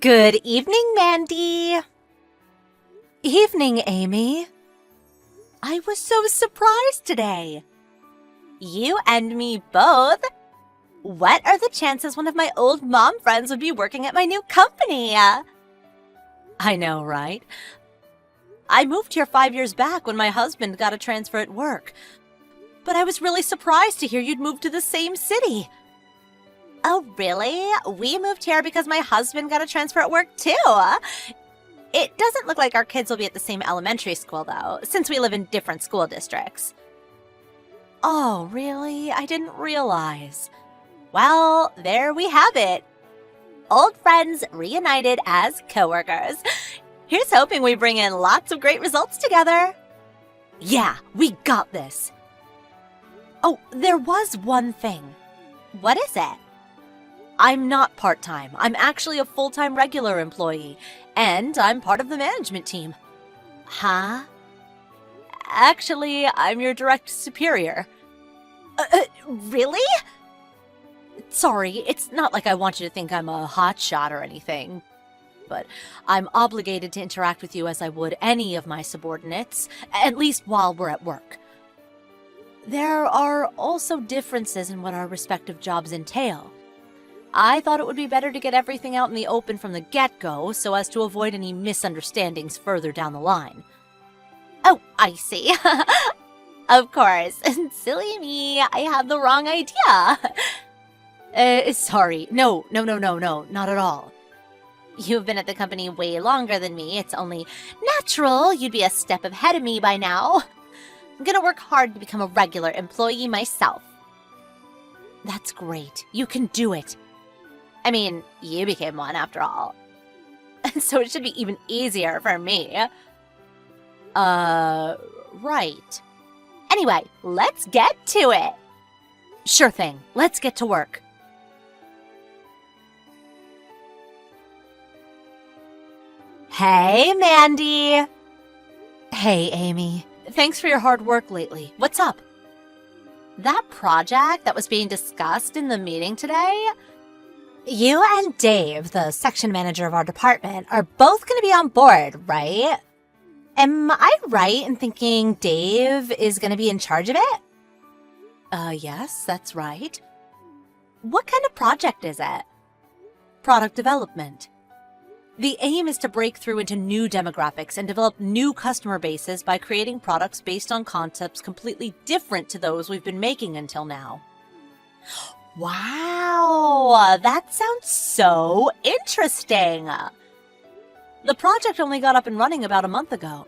Good evening, Mandy. Evening, Amy. I was so surprised today. You and me both. What are the chances one of my old mom friends would be working at my new company? I know, right? I moved here 5 years back when my husband got a transfer at work. But I was really surprised to hear you'd moved to the same city. Oh, really? We moved here because my husband got a transfer at work, too. It doesn't look like our kids will be at the same elementary school, though, since we live in different school districts. Oh, really? I didn't realize. Well, there we have it. Old friends reunited as coworkers. Here's hoping we bring in lots of great results together. Yeah, we got this. Oh, there was one thing. What is it? I'm not part-time. I'm actually a full-time regular employee, and I'm part of the management team. Huh? Actually, I'm your direct superior. Really? Sorry, it's not like I want you to think I'm a hotshot or anything, but I'm obligated to interact with you as I would any of my subordinates, at least while we're at work. There are also differences in what our respective jobs entail. I thought it would be better to get everything out in the open from the get-go so as to avoid any misunderstandings further down the line. Oh, I see. Of course. Silly me, I had the wrong idea. Sorry. No, not at all. You've been at the company way longer than me. It's only natural you'd be a step ahead of me by now. I'm gonna work hard to become a regular employee myself. That's great. You can do it. I mean, you became one after all. So it should be even easier for me. Right. Anyway, let's get to it. Sure thing. Let's get to work. Hey, Mandy. Hey, Amy. Thanks for your hard work lately. What's up? That project that was being discussed in the meeting today? You and Dave, the section manager of our department, are both going to be on board, right? Am I right in thinking Dave is going to be in charge of it? Yes, that's right. What kind of project is it? Product development. The aim is to break through into new demographics and develop new customer bases by creating products based on concepts completely different to those we've been making until now. Wow, that sounds so interesting. The project only got up and running about a month ago.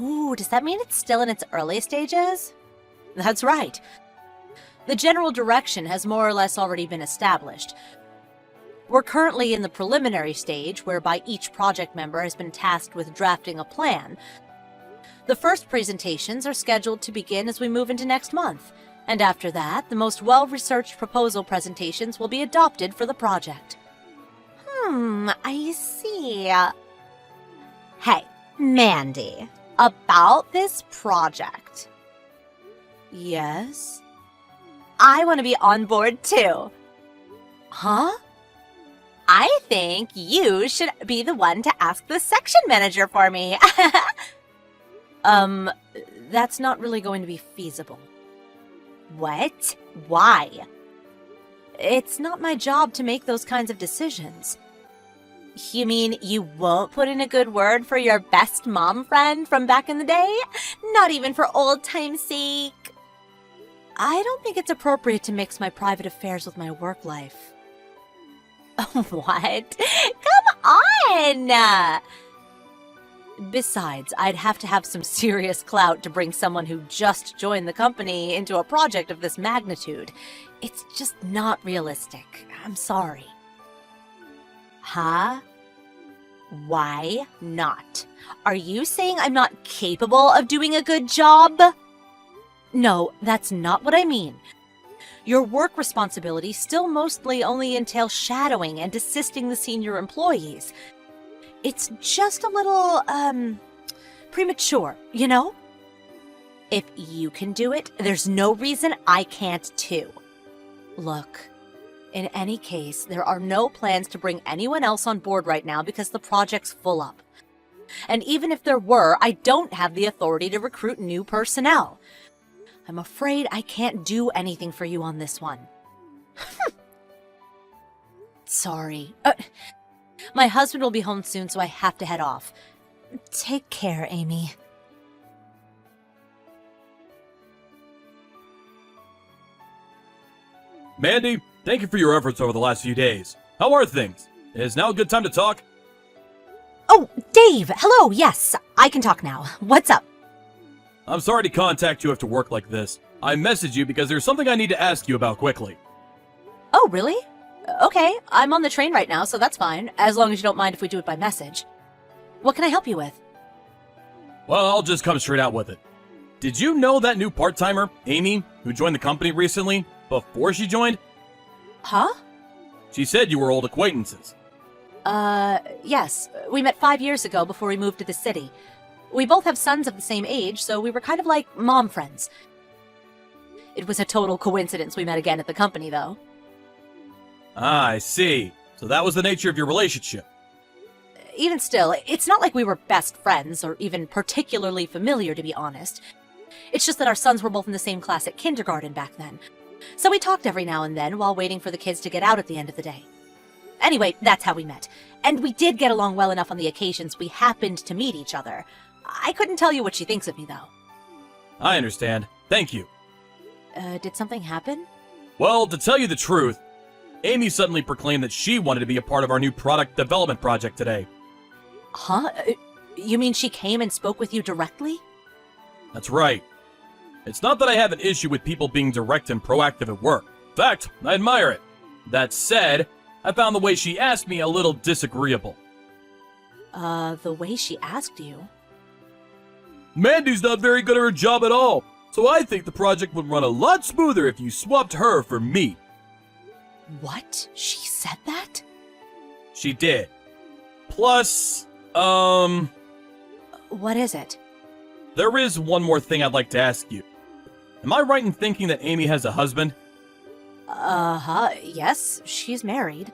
Ooh, does that mean it's still in its early stages? That's right. The general direction has more or less already been established. We're currently in the preliminary stage, whereby each project member has been tasked with drafting a plan. The first presentations are scheduled to begin as we move into next month, and after that, the most well-researched proposal presentations will be adopted for the project. I see. Hey, Mandy, about this project. Yes? I want to be on board too. Huh? I think you should be the one to ask the section manager for me. That's not really going to be feasible. What? Why? It's not my job to make those kinds of decisions. You mean you won't put in a good word for your best mom friend from back in the day? Not even for old time's sake? I don't think it's appropriate to mix my private affairs with my work life. What? Come on! Besides, I'd have to have some serious clout to bring someone who just joined the company into a project of this magnitude. It's just not realistic. I'm sorry. Huh? Why not? Are you saying I'm not capable of doing a good job? No, that's not what I mean. Your work responsibilities still mostly only entail shadowing and assisting the senior employees. It's just a little, premature, you know? If you can do it, there's no reason I can't too. Look, In any case, there are no plans to bring anyone else on board right now because the project's full up. And even if there were, I don't have the authority to recruit new personnel. I'm afraid I can't do anything for you on this one. Sorry. My husband will be home soon, so I have to head off. Take care, Amy. Mandy, thank you for your efforts over the last few days. How are things? Is now a good time to talk? Oh, Dave! Hello, yes, I can talk now. What's up? I'm sorry to contact you after work like this. I messaged you because there's something I need to ask you about quickly. Oh, really? Okay, I'm on the train right now, so that's fine, as long as you don't mind if we do it by message. What can I help you with? Well, I'll just come straight out with it. Did you know that new part-timer, Amy, who joined the company recently, before she joined? Huh? She said you were old acquaintances. Yes. We met 5 years ago before we moved to the city. We both have sons of the same age, so we were kind of like mom friends. It was a total coincidence we met again at the company, though. Ah, I see. So that was the nature of your relationship. Even still, it's not like we were best friends, or even particularly familiar, to be honest. It's just that our sons were both in the same class at kindergarten back then. So we talked every now and then while waiting for the kids to get out at the end of the day. Anyway, that's how we met. And we did get along well enough on the occasions we happened to meet each other. I couldn't tell you what she thinks of me, though. I understand. Thank you. Did something happen? Well, to tell you the truth, Amy suddenly proclaimed that she wanted to be a part of our new product development project today. Huh? You mean she came and spoke with you directly? That's right. It's not that I have an issue with people being direct and proactive at work. In fact, I admire it. That said, I found the way she asked me a little disagreeable. The way she asked you? Mandy's not very good at her job at all, so I think the project would run a lot smoother if you swapped her for me. What? She said that? She did. Plus, What is it? there is one more thing I'd like to ask you. Am I right in thinking that Amy has a husband? Yes, she's married.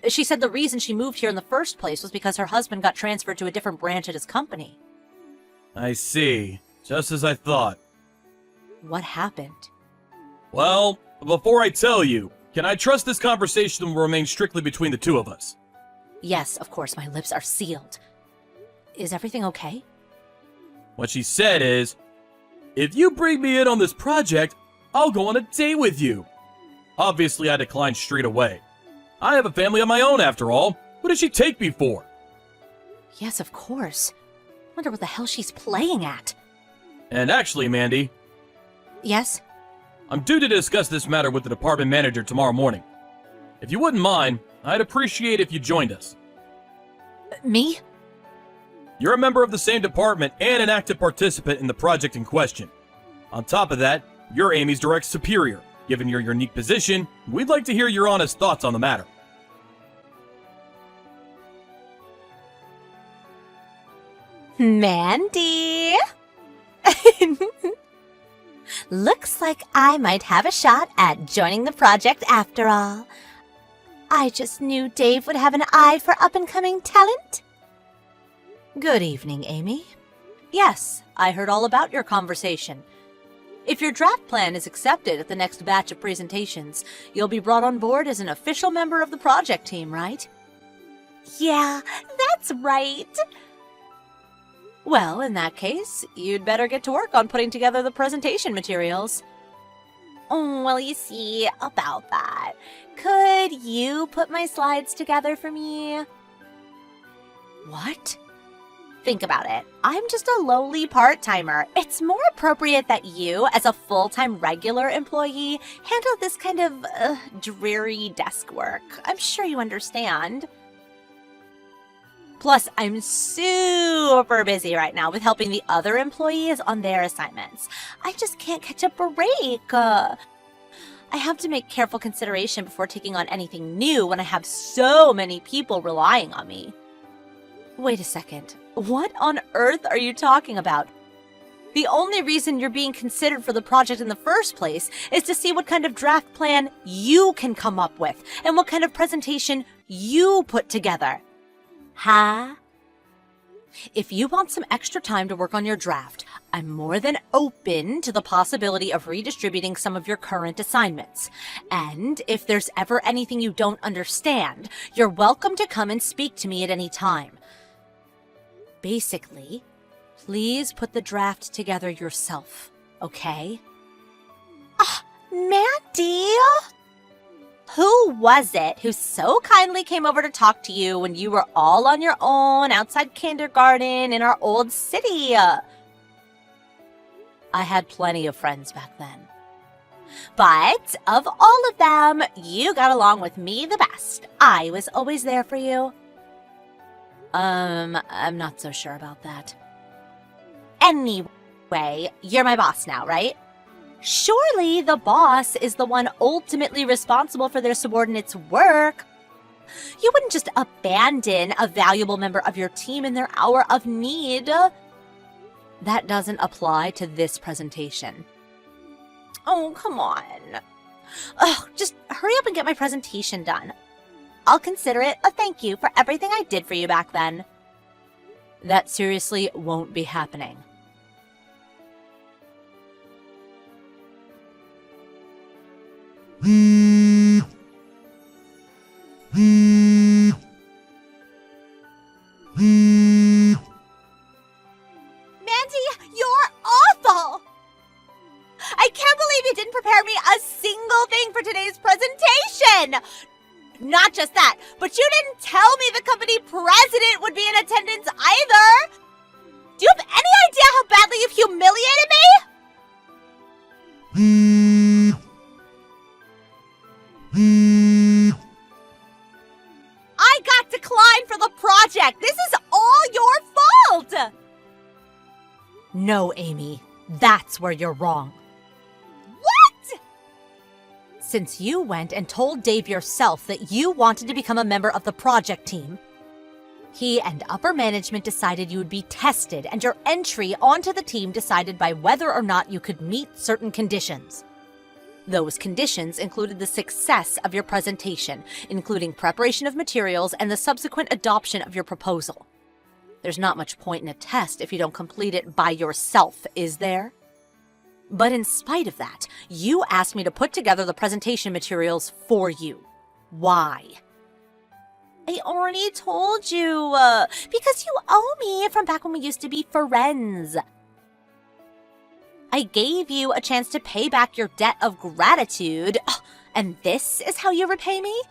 She said the reason she moved here in the first place was because her husband got transferred to a different branch at his company. I see. Just as I thought. What happened? Well, before I tell you, can I trust this conversation will remain strictly between the two of us? Yes, of course, my lips are sealed. Is everything okay? What she said is, if you bring me in on this project, I'll go on a date with you. Obviously, I declined straight away. I have a family of my own after all. What did she take me for? Yes, of course. Wonder what the hell she's playing at. And actually, Mandy, Yes? I'm due to discuss this matter with the department manager tomorrow morning. If you wouldn't mind, I'd appreciate if you joined us. Me? You're a member of the same department and an active participant in the project in question. On top of that, you're Amy's direct superior. Given your unique position, we'd like to hear your honest thoughts on the matter. Mandy! Looks like I might have a shot at joining the project after all. I just knew Dave would have an eye for up-and-coming talent. Good evening, Amy. Yes, I heard all about your conversation. If your draft plan is accepted at the next batch of presentations, you'll be brought on board as an official member of the project team, right? Yeah, that's right. Well, in that case, you'd better get to work on putting together the presentation materials. Oh, well, you see, about that. Could you put my slides together for me? What? Think about it. I'm just a lowly part-timer. It's more appropriate that you, as a full-time regular employee, handle this kind of dreary desk work. I'm sure you understand. Plus, I'm super busy right now with helping the other employees on their assignments. I just can't catch a break. I have to make careful consideration before taking on anything new when I have so many people relying on me. Wait a second. What on earth are you talking about? The only reason you're being considered for the project in the first place is to see what kind of draft plan you can come up with and what kind of presentation you put together. Huh? If you want some extra time to work on your draft, I'm more than open to the possibility of redistributing some of your current assignments. And if there's ever anything you don't understand, you're welcome to come and speak to me at any time. Basically, please put the draft together yourself, okay? Mandy? Who was it who so kindly came over to talk to you when you were all on your own outside kindergarten in our old city? I had plenty of friends back then. But of all of them, you got along with me the best. I was always there for you. I'm not so sure about that. Anyway, you're my boss now, right? Surely the boss is the one ultimately responsible for their subordinates' work. You wouldn't just abandon a valuable member of your team in their hour of need. That doesn't apply to this presentation. Oh, come on. Ugh, just hurry up and get my presentation done. I'll consider it a thank you for everything I did for you back then. That seriously won't be happening. Mandy, you're awful! I can't believe you didn't prepare me a single thing for today's presentation! Not just that, but you didn't tell me the company president would be in attendance either! Do you have any idea how badly you've humiliated me? I got declined for the project! This is all your fault! No, Amy, that's where you're wrong. What? Since you went and told Dave yourself that you wanted to become a member of the project team, he and upper management decided you would be tested and your entry onto the team decided by whether or not you could meet certain conditions. Those conditions included the success of your presentation, including preparation of materials and the subsequent adoption of your proposal. There's not much point in a test if you don't complete it by yourself, is there? But in spite of that, you asked me to put together the presentation materials for you. Why? I already told you, because you owe me from back when we used to be friends. I gave you a chance to pay back your debt of gratitude, and this is how you repay me?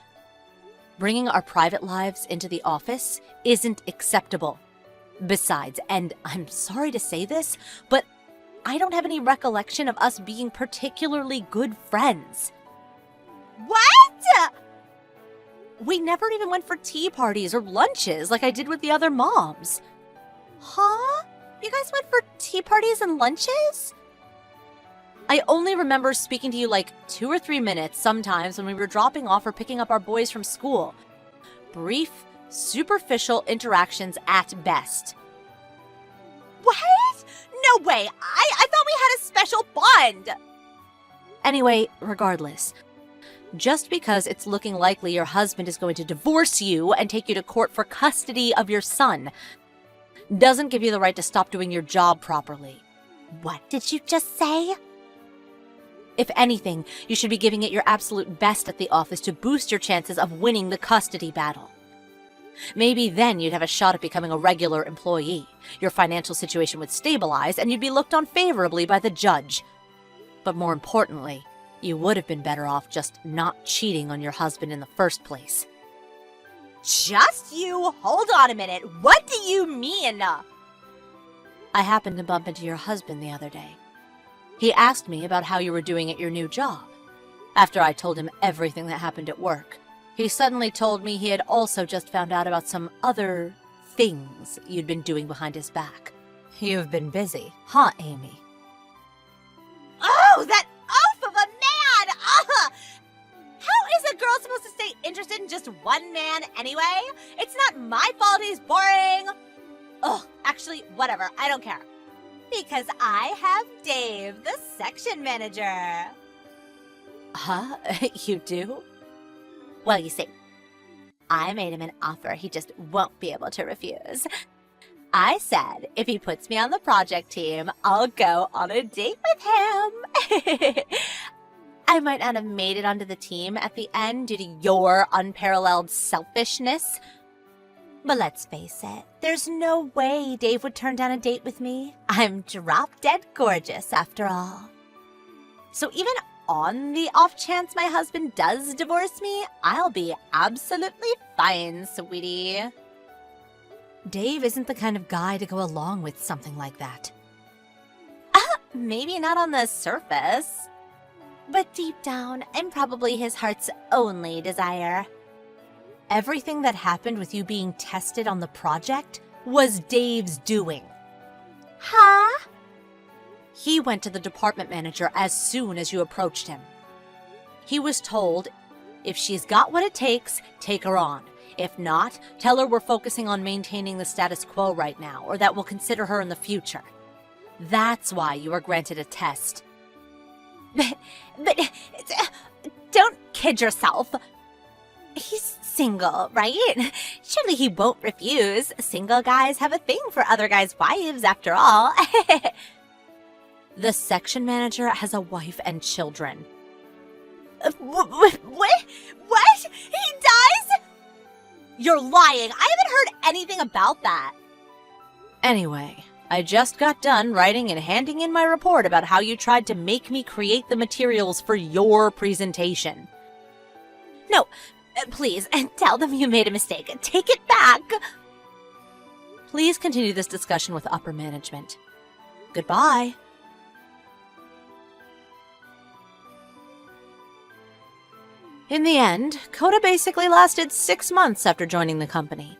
Bringing our private lives into the office isn't acceptable. Besides, and I'm sorry to say this, but I don't have any recollection of us being particularly good friends. What? We never even went for tea parties or lunches like I did with the other moms. Huh? You guys went for tea parties and lunches? I only remember speaking to you like 2 or 3 minutes sometimes when we were dropping off or picking up our boys from school. Brief, superficial interactions at best. What? No way! I thought we had a special bond! Anyway, regardless, just because it's looking likely your husband is going to divorce you and take you to court for custody of your son doesn't give you the right to stop doing your job properly. What did you just say? If anything, you should be giving it your absolute best at the office to boost your chances of winning the custody battle. Maybe then you'd have a shot at becoming a regular employee. Your financial situation would stabilize and you'd be looked on favorably by the judge. But more importantly, you would have been better off just not cheating on your husband in the first place. Just you? Hold on a minute. What do you mean? I happened to bump into your husband the other day. He asked me about how you were doing at your new job. After I told him everything that happened at work, he suddenly told me he had also just found out about some other things you'd been doing behind his back. You've been busy, huh, Amy? Oh, that oaf of a man! How is a girl supposed to stay interested in just one man anyway? It's not my fault he's boring. Ugh, actually, whatever. I don't care. Because I have Dave, the section manager. Huh? You do? Well, you see, I made him an offer he just won't be able to refuse. I said if he puts me on the project team, I'll go on a date with him. I might not have made it onto the team at the end due to your unparalleled selfishness. But let's face it, there's no way Dave would turn down a date with me. I'm drop-dead gorgeous, after all. So even on the off chance my husband does divorce me, I'll be absolutely fine, sweetie. Dave isn't the kind of guy to go along with something like that. Maybe not on the surface. But deep down, I'm probably his heart's only desire. Everything that happened with you being tested on the project was Dave's doing. Huh? He went to the department manager as soon as you approached him. He was told, if she's got what it takes, take her on. If not, tell her we're focusing on maintaining the status quo right now, or that we'll consider her in the future. That's why you were granted a test. But don't kid yourself. He's single, right? Surely he won't refuse. Single guys have a thing for other guys' wives, after all. The section manager has a wife and children. What? He dies? You're lying. I haven't heard anything about that. Anyway, I just got done writing and handing in my report about how you tried to make me create the materials for your presentation. No, please, tell them you made a mistake. Take it back. Please continue this discussion with upper management. Goodbye. In the end, Coda basically lasted 6 months after joining the company.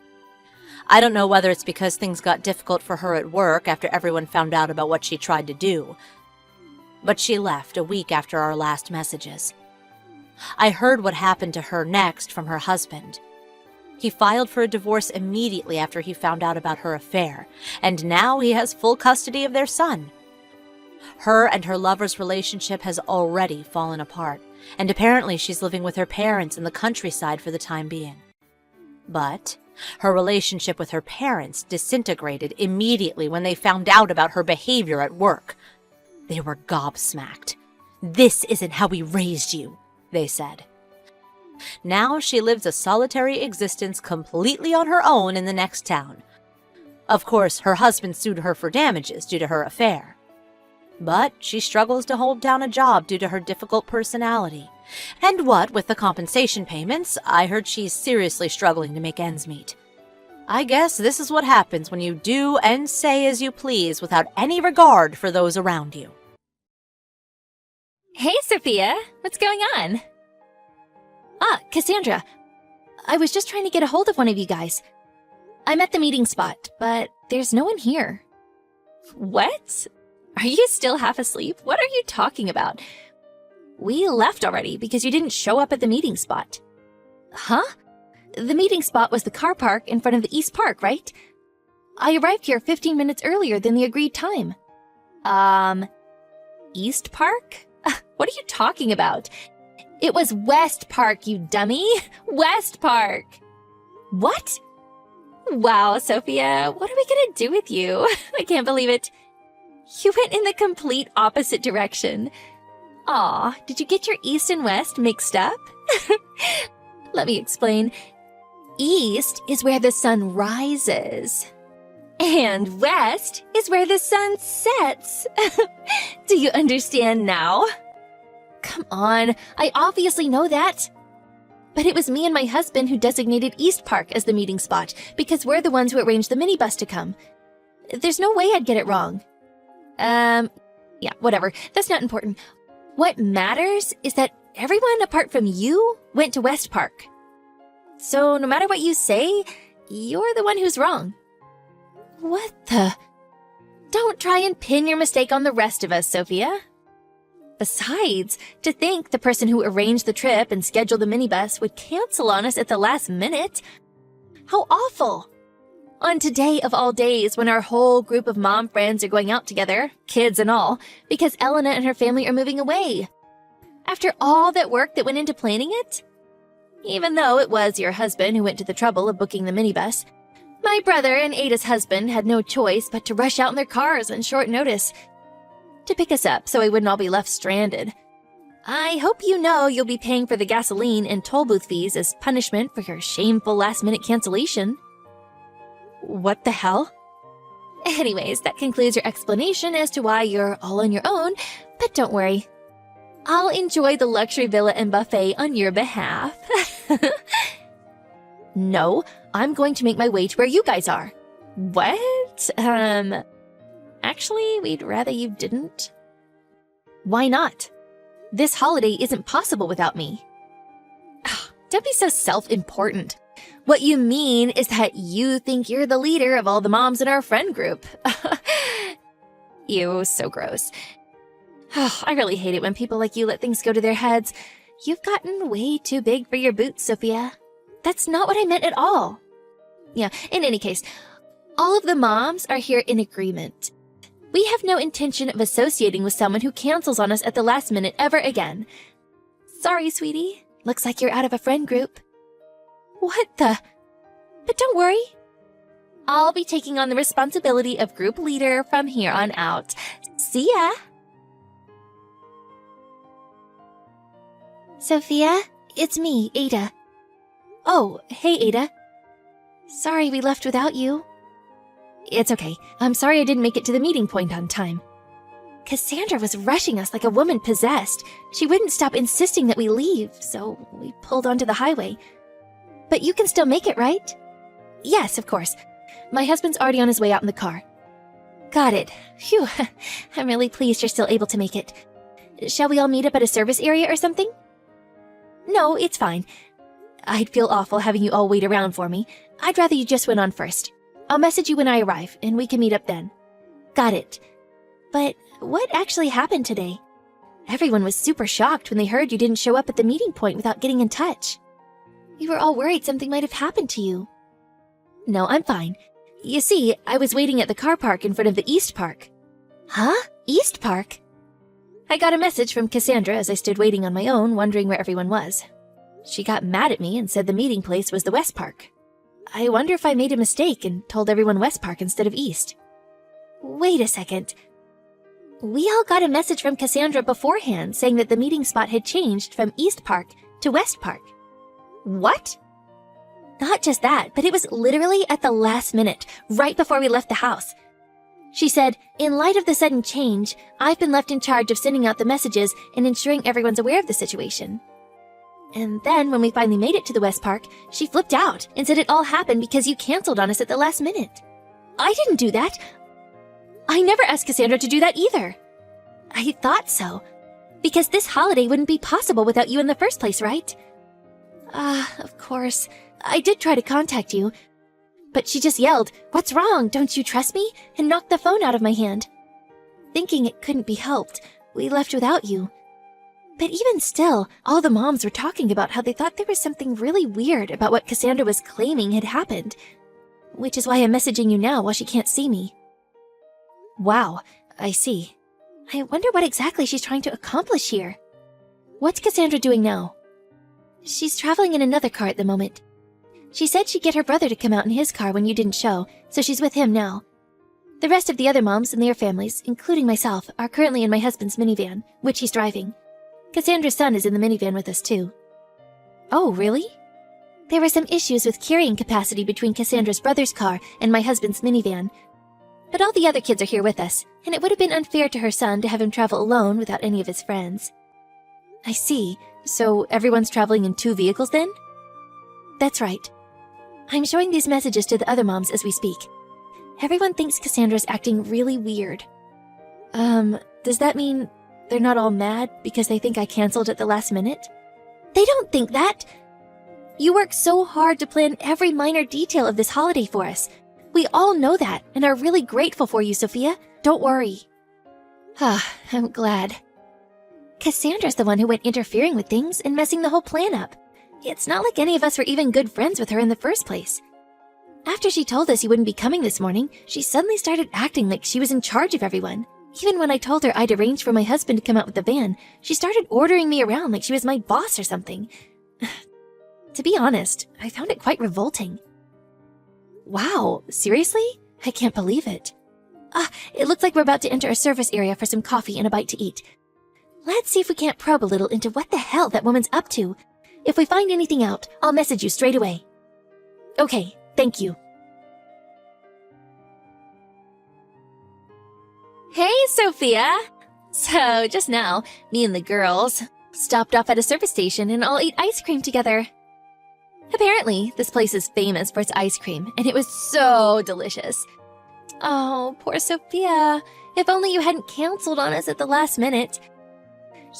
I don't know whether it's because things got difficult for her at work after everyone found out about what she tried to do, but she left a week after our last messages. I heard what happened to her next from her husband. He filed for a divorce immediately after he found out about her affair, and now he has full custody of their son. Her and her lover's relationship has already fallen apart, and apparently she's living with her parents in the countryside for the time being. But her relationship with her parents disintegrated immediately when they found out about her behavior at work. They were gobsmacked. "This isn't how we raised you," they said. Now she lives a solitary existence completely on her own in the next town. Of course, her husband sued her for damages due to her affair. But she struggles to hold down a job due to her difficult personality. And what with the compensation payments, I heard she's seriously struggling to make ends meet. I guess this is what happens when you do and say as you please without any regard for those around you. Hey, Sophia. What's going on? Ah, Cassandra. I was just trying to get a hold of one of you guys. I'm at the meeting spot, but there's no one here. What? Are you still half asleep? What are you talking about? We left already because you didn't show up at the meeting spot. Huh? The meeting spot was the car park in front of the East Park, right? I arrived here 15 minutes earlier than the agreed time. East Park? What are you talking about? It was West Park, you dummy. West Park. What? Wow, Sophia, what are we gonna do with you? I can't believe it. You went in the complete opposite direction. Aw, did you get your east and west mixed up? Let me explain. East is where the sun rises. And west is where the sun sets. Do you understand now? Come on, I obviously know that. But it was me and my husband who designated East Park as the meeting spot because we're the ones who arranged the minibus to come. There's no way I'd get it wrong. Yeah, whatever. That's not important. What matters is that everyone apart from you went to West Park. So no matter what you say, you're the one who's wrong. What the? Don't try and pin your mistake on the rest of us, Sophia. Besides, to think the person who arranged the trip and scheduled the minibus would cancel on us at the last minute. How awful. On today of all days, when our whole group of mom friends are going out together, kids and all, because Elena and her family are moving away. After all that work that went into planning it? Even though it was your husband who went to the trouble of booking the minibus, my brother and Ada's husband had no choice but to rush out in their cars on short notice to pick us up so we wouldn't all be left stranded. I hope you know you'll be paying for the gasoline and toll booth fees as punishment for your shameful last-minute cancellation. What the hell? Anyways, that concludes your explanation as to why you're all on your own, but don't worry. I'll enjoy the luxury villa and buffet on your behalf. No, I'm going to make my way to where you guys are. What? Actually, we'd rather you didn't. Why not? This holiday isn't possible without me. Don't be so self-important. What you mean is that you think you're the leader of all the moms in our friend group. Ew, so gross. I really hate it when people like you let things go to their heads. You've gotten way too big for your boots, Sophia. That's not what I meant at all. Yeah, in any case, all of the moms are here in agreement. We have no intention of associating with someone who cancels on us at the last minute ever again. Sorry, sweetie. Looks like you're out of a friend group. What the? But don't worry. I'll be taking on the responsibility of group leader from here on out. See ya! Sophia, it's me, Ada. Oh, hey, Ada. Sorry we left without you. It's okay. I'm sorry I didn't make it to the meeting point on time. Cassandra was rushing us like a woman possessed. She wouldn't stop insisting that we leave, so we pulled onto the highway. But you can still make it, right? Yes, of course. My husband's already on his way out in the car. Got it. Phew. I'm really pleased you're still able to make it. Shall we all meet up at a service area or something? No, it's fine. I'd feel awful having you all wait around for me. I'd rather you just went on first. I'll message you when I arrive, and we can meet up then. Got it. But what actually happened today? Everyone was super shocked when they heard you didn't show up at the meeting point without getting in touch. We were all worried something might have happened to you. No, I'm fine. You see, I was waiting at the car park in front of the East Park. Huh? East Park? I got a message from Cassandra as I stood waiting on my own, wondering where everyone was. She got mad at me and said the meeting place was the West Park. I wonder if I made a mistake and told everyone West Park instead of East. Wait a second. We all got a message from Cassandra beforehand saying that the meeting spot had changed from East Park to West Park. What? Not just that, but it was literally at the last minute, right before we left the house. She said, in light of the sudden change, I've been left in charge of sending out the messages and ensuring everyone's aware of the situation. And then, when we finally made it to the West Park, she flipped out and said it all happened because you canceled on us at the last minute. I didn't do that. I never asked Cassandra to do that either. I thought so. Because this holiday wouldn't be possible without you in the first place, right? Of course. I did try to contact you. But she just yelled, "What's wrong? Don't you trust me?" and knocked the phone out of my hand. Thinking it couldn't be helped, we left without you. But even still, all the moms were talking about how they thought there was something really weird about what Cassandra was claiming had happened. Which is why I'm messaging you now while she can't see me. Wow, I see. I wonder what exactly she's trying to accomplish here. What's Cassandra doing now? She's traveling in another car at the moment. She said she'd get her brother to come out in his car when you didn't show, so she's with him now. The rest of the other moms and their families, including myself, are currently in my husband's minivan, which he's driving. Cassandra's son is in the minivan with us, too. Oh, really? There were some issues with carrying capacity between Cassandra's brother's car and my husband's minivan. But all the other kids are here with us, and it would have been unfair to her son to have him travel alone without any of his friends. I see. So everyone's traveling in 2 vehicles then? That's right. I'm showing these messages to the other moms as we speak. Everyone thinks Cassandra's acting really weird. Does that mean they're not all mad because they think I canceled at the last minute? They don't think that! You worked so hard to plan every minor detail of this holiday for us. We all know that and are really grateful for you, Sophia. Don't worry. I'm glad. Cassandra's the one who went interfering with things and messing the whole plan up. It's not like any of us were even good friends with her in the first place. After she told us you wouldn't be coming this morning, she suddenly started acting like she was in charge of everyone. Even when I told her I'd arranged for my husband to come out with the van, she started ordering me around like she was my boss or something. To be honest, I found it quite revolting. Wow, seriously? I can't believe it. It looks like we're about to enter a service area for some coffee and a bite to eat. Let's see if we can't probe a little into what the hell that woman's up to. If we find anything out, I'll message you straight away. Okay, thank you. Hey, Sophia! So, just now, me and the girls stopped off at a service station and all ate ice cream together. Apparently, this place is famous for its ice cream, and it was so delicious. Oh, poor Sophia. If only you hadn't canceled on us at the last minute.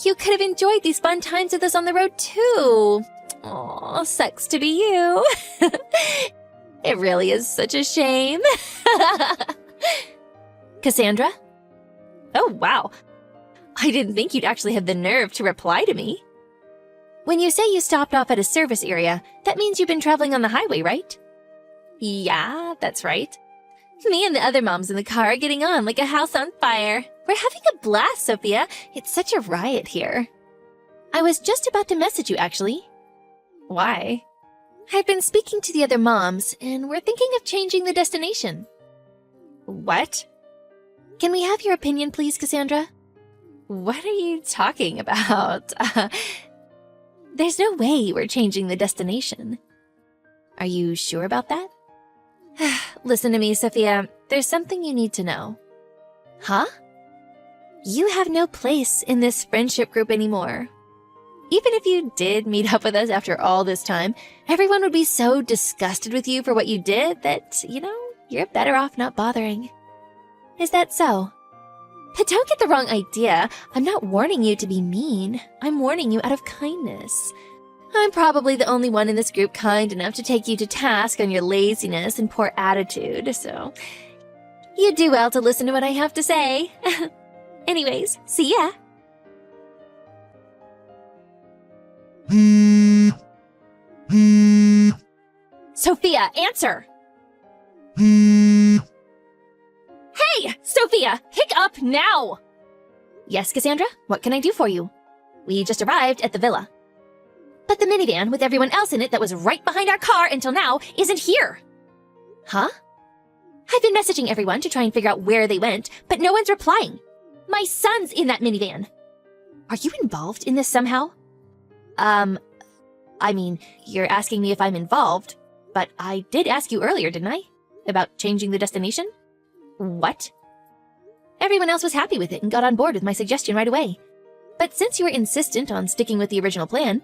You could have enjoyed these fun times with us on the road, too. Aw, sucks to be you. It really is such a shame. Cassandra? Oh, wow. I didn't think you'd actually have the nerve to reply to me. When you say you stopped off at a service area, that means you've been traveling on the highway, right? Yeah, that's right. Me and the other moms in the car are getting on like a house on fire. We're having a blast, Sophia. It's such a riot here. I was just about to message you, actually. Why? I've been speaking to the other moms, and we're thinking of changing the destination. What? Can we have your opinion, please, Cassandra? What are you talking about? There's no way we're changing the destination. Are you sure about that? Listen to me, Sophia. There's something you need to know. Huh? You have no place in this friendship group anymore. Even if you did meet up with us after all this time, everyone would be so disgusted with you for what you did that, you're better off not bothering. Is that so? But don't get the wrong idea. I'm not warning you to be mean. I'm warning you out of kindness. I'm probably the only one in this group kind enough to take you to task on your laziness and poor attitude, so you do well to listen to what I have to say. Anyways, see ya. Sophia, answer! Hey! Sophia, pick up now! Yes, Cassandra? What can I do for you? We just arrived at the villa. But the minivan with everyone else in it that was right behind our car until now isn't here. Huh? I've been messaging everyone to try and figure out where they went, but no one's replying. My son's in that minivan. Are you involved in this somehow? You're asking me if I'm involved, but I did ask you earlier, didn't I? About changing the destination? What? Everyone else was happy with it and got on board with my suggestion right away. But since you were insistent on sticking with the original plan,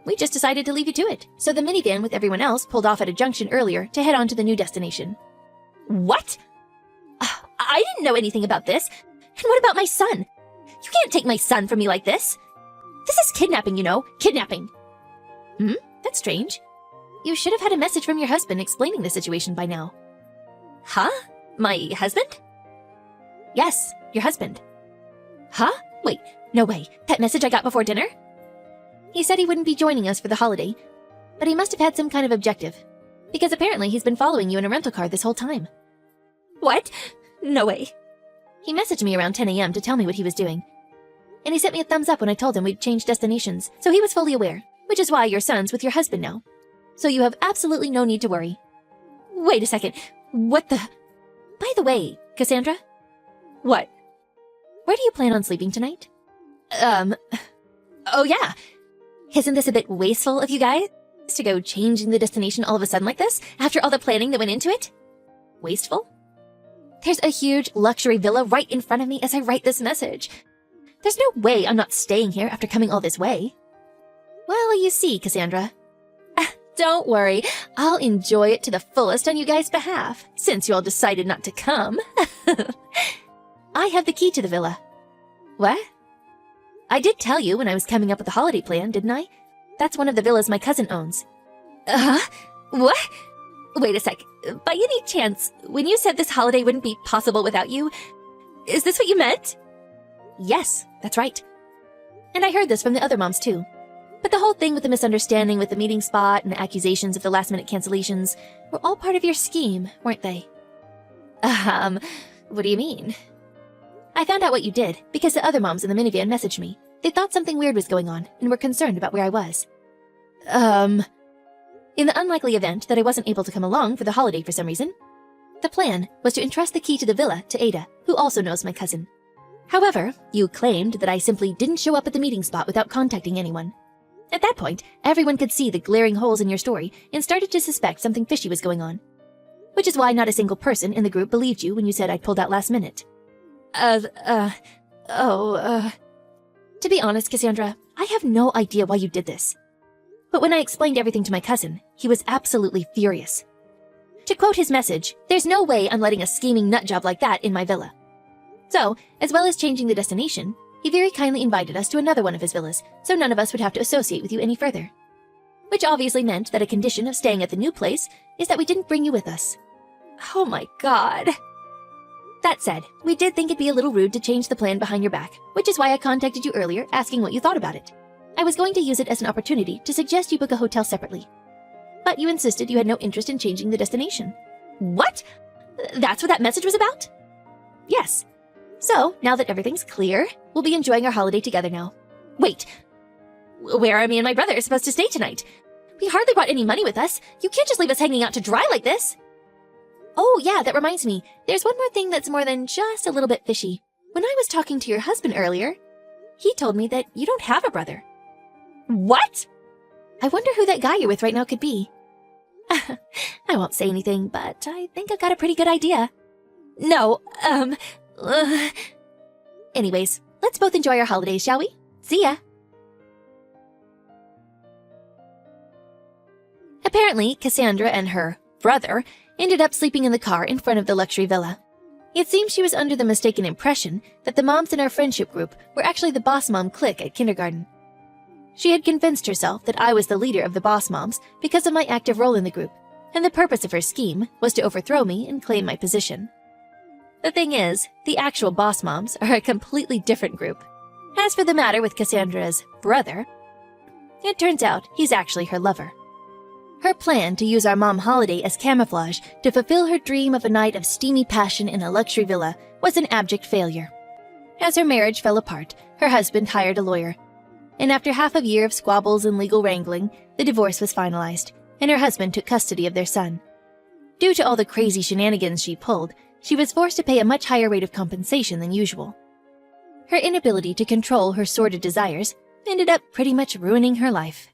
we just decided to leave you to it. So the minivan with everyone else pulled off at a junction earlier to head on to the new destination. What? I didn't know anything about this. And what about my son? You can't take my son from me like this. This is kidnapping, Kidnapping. That's strange. You should have had a message from your husband explaining the situation by now. Huh? My husband? Yes, your husband. Huh? Wait, no way. That message I got before dinner? He said he wouldn't be joining us for the holiday, but he must have had some kind of objective, because apparently he's been following you in a rental car this whole time. What? No way. He messaged me around 10 a.m. to tell me what he was doing, and he sent me a thumbs up when I told him we'd changed destinations, so he was fully aware, which is why your son's with your husband now. So you have absolutely no need to worry. Wait a second. What the... By the way, Cassandra? What? Where do you plan on sleeping tonight? Oh yeah. Isn't this a bit wasteful of you guys to go changing the destination all of a sudden like this after all the planning that went into it? Wasteful? There's a huge luxury villa right in front of me as I write this message. There's no way I'm not staying here after coming all this way. Well, you see, Cassandra. Don't worry, I'll enjoy it to the fullest on you guys' behalf, since you all decided not to come. I have the key to the villa. What? I did tell you when I was coming up with the holiday plan, didn't I? That's one of the villas my cousin owns. What? Wait a sec. By any chance, when you said this holiday wouldn't be possible without you, is this what you meant? Yes, that's right. And I heard this from the other moms too. But the whole thing with the misunderstanding with the meeting spot and the accusations of the last-minute cancellations were all part of your scheme, weren't they? What do you mean? I found out what you did because the other moms in the minivan messaged me. They thought something weird was going on and were concerned about where I was. In the unlikely event that I wasn't able to come along for the holiday for some reason, the plan was to entrust the key to the villa to Ada, who also knows my cousin. However, you claimed that I simply didn't show up at the meeting spot without contacting anyone. At that point, everyone could see the glaring holes in your story and started to suspect something fishy was going on. Which is why not a single person in the group believed you when you said I'd pulled out last minute. To be honest, Cassandra, I have no idea why you did this. But when I explained everything to my cousin, he was absolutely furious. To quote his message, "There's no way I'm letting a scheming nutjob like that in my villa." So, as well as changing the destination, he very kindly invited us to another one of his villas, so none of us would have to associate with you any further. Which obviously meant that a condition of staying at the new place is that we didn't bring you with us. Oh my god. That said, we did think it'd be a little rude to change the plan behind your back, which is why I contacted you earlier asking what you thought about it. I was going to use it as an opportunity to suggest you book a hotel separately. But you insisted you had no interest in changing the destination. What? That's what that message was about? Yes. So, now that everything's clear, we'll be enjoying our holiday together now. Wait. Where are me and my brother supposed to stay tonight? We hardly brought any money with us. You can't just leave us hanging out to dry like this. Oh, yeah, that reminds me. There's one more thing that's more than just a little bit fishy. When I was talking to your husband earlier, he told me that you don't have a brother. What? I wonder who that guy you're with right now could be. I won't say anything, but I think I've got a pretty good idea. No, Anyways, let's both enjoy our holidays, shall we? See ya! Apparently, Cassandra and her brother ended up sleeping in the car in front of the luxury villa. It seems she was under the mistaken impression that the moms in our friendship group were actually the boss mom clique at kindergarten. She had convinced herself that I was the leader of the boss moms because of my active role in the group, and the purpose of her scheme was to overthrow me and claim my position. The thing is, the actual boss moms are a completely different group. As for the matter with Cassandra's brother, it turns out he's actually her lover. Her plan to use our mom holiday as camouflage to fulfill her dream of a night of steamy passion in a luxury villa was an abject failure. As her marriage fell apart, her husband hired a lawyer, and after half a year of squabbles and legal wrangling, the divorce was finalized, and her husband took custody of their son. Due to all the crazy shenanigans she pulled, she was forced to pay a much higher rate of compensation than usual. Her inability to control her sordid desires ended up pretty much ruining her life.